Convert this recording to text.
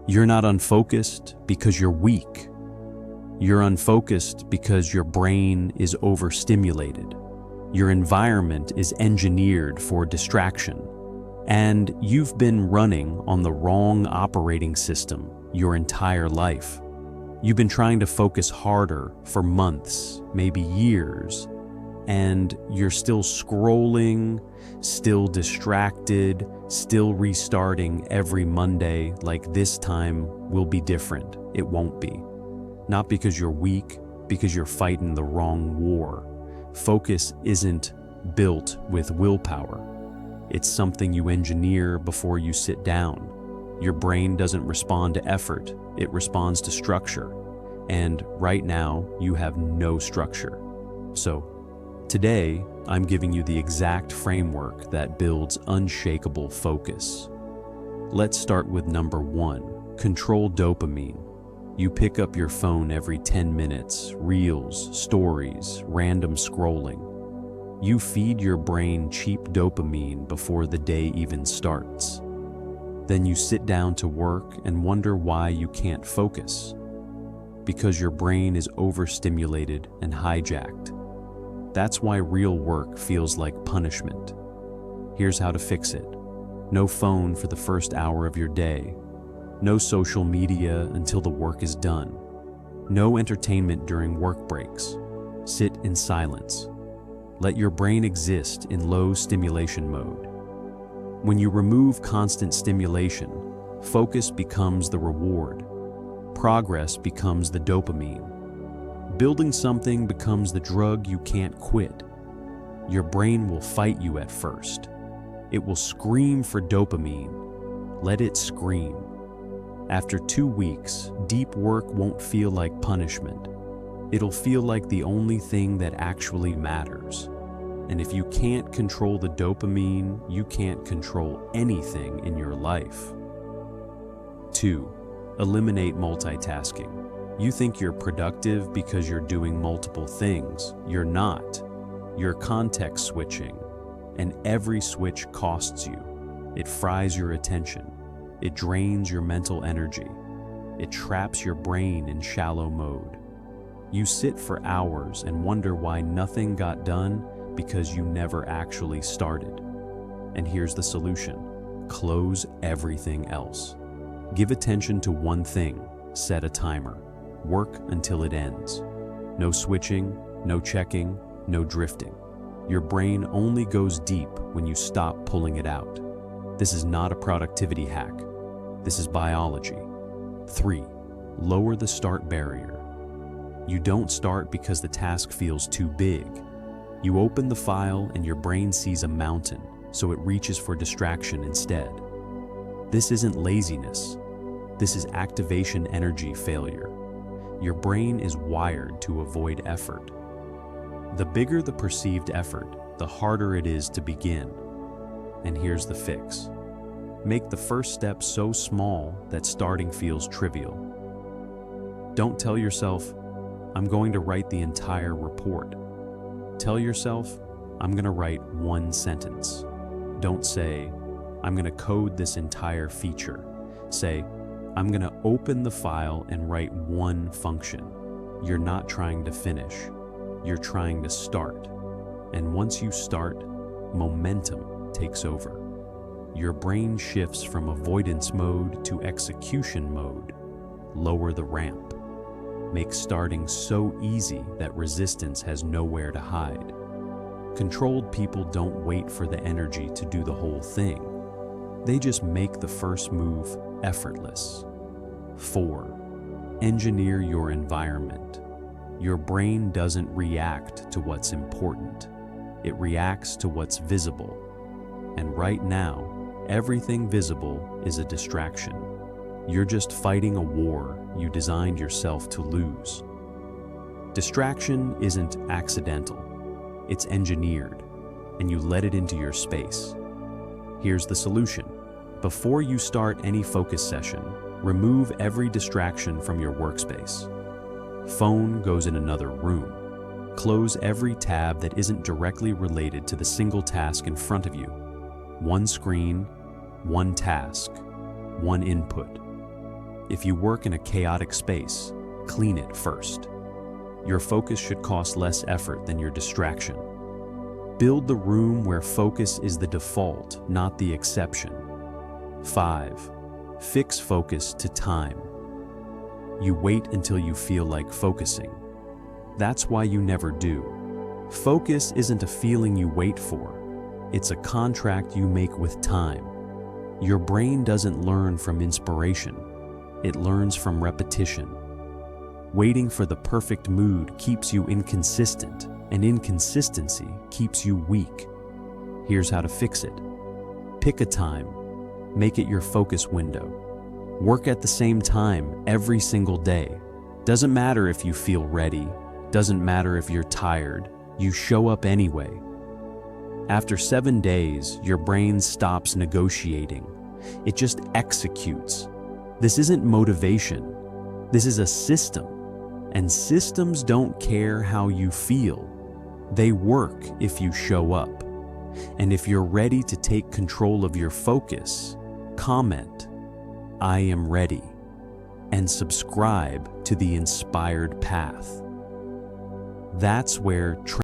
You're not unfocused because you're weak. You're unfocused because your brain is overstimulated. Your environment is engineered for distraction. And you've been running on the wrong operating system your entire life. You've been trying to focus harder for months, maybe years, and you're still scrolling, still distracted, still restarting every Monday like this time will be different. It won't be. Not because you're weak, because you're fighting the wrong war. Focus isn't built with willpower. It's something you engineer before you sit down. Your brain doesn't respond to effort, it responds to structure. And right now, you have no structure. So, today, I'm giving you the exact framework that builds unshakable focus. Let's start with number 1, control dopamine. You pick up your phone every 10 minutes, reels, stories, random scrolling. You feed your brain cheap dopamine before the day even starts. Then you sit down to work and wonder why you can't focus. Because your brain is overstimulated and hijacked. That's why real work feels like punishment. Here's how to fix it. No phone for the first hour of your day. No social media until the work is done. No entertainment during work breaks. Sit in silence. Let your brain exist in low stimulation mode. When you remove constant stimulation, focus becomes the reward. Progress becomes the dopamine. Building something becomes the drug you can't quit. Your brain will fight you at first. It will scream for dopamine. Let it scream. After 2 weeks, deep work won't feel like punishment. It'll feel like the only thing that actually matters. And if you can't control the dopamine, you can't control anything in your life. 2. Eliminate multitasking. You think you're productive because you're doing multiple things. You're not. You're context switching, and every switch costs you. It fries your attention. It drains your mental energy. It traps your brain in shallow mode. You sit for hours and wonder why nothing got done because you never actually started. And here's the solution. Close everything else. Give attention to one thing. Set a timer. Work until it ends. No switching, no checking, no drifting. Your brain only goes deep when you stop pulling it out. This is not a productivity hack. This is biology. 3. Lower the start barrier. You don't start because the task feels too big. You open the file and your brain sees a mountain, so it reaches for distraction instead. This isn't laziness. This is activation energy failure. Your brain is wired to avoid effort. The bigger the perceived effort, the harder it is to begin. And here's the fix. Make the first step so small that starting feels trivial. Don't tell yourself, I'm going to write the entire report. Tell yourself, I'm going to write 1 sentence. Don't say, I'm going to code this entire feature. Say, I'm going to open the file and write 1 function. You're not trying to finish. You're trying to start. And once you start, momentum takes over. Your brain shifts from avoidance mode to execution mode. Lower the ramp. Make starting so easy that resistance has nowhere to hide. Controlled people don't wait for the energy to do the whole thing. They just make the first move effortless. 4. Engineer your environment. Your brain doesn't react to what's important. It reacts to what's visible. And right now, everything visible is a distraction. You're just fighting a war you designed yourself to lose. Distraction isn't accidental. It's engineered, and you let it into your space. Here's the solution. Before you start any focus session, remove every distraction from your workspace. Phone goes in another room. Close every tab that isn't directly related to the single task in front of you. 1 screen, 1 task, 1 input. If you work in a chaotic space, clean it first. Your focus should cost less effort than your distraction. Build the room where focus is the default, not the exception. 5. Fix focus to time. You wait until you feel like focusing. That's why you never do. Focus isn't a feeling you wait for. It's a contract you make with time. Your brain doesn't learn from inspiration. It learns from repetition. Waiting for the perfect mood keeps you inconsistent, and inconsistency keeps you weak. Here's how to fix it. Pick a time. Make it your focus window. Work at the same time every single day. Doesn't matter if you feel ready. Doesn't matter if you're tired. You show up anyway. After 7 days, your brain stops negotiating. It just executes. This isn't motivation. This is a system. And systems don't care how you feel. They work if you show up. And if you're ready to take control of your focus, comment, "I am ready," and subscribe to the Inspired Path. That's where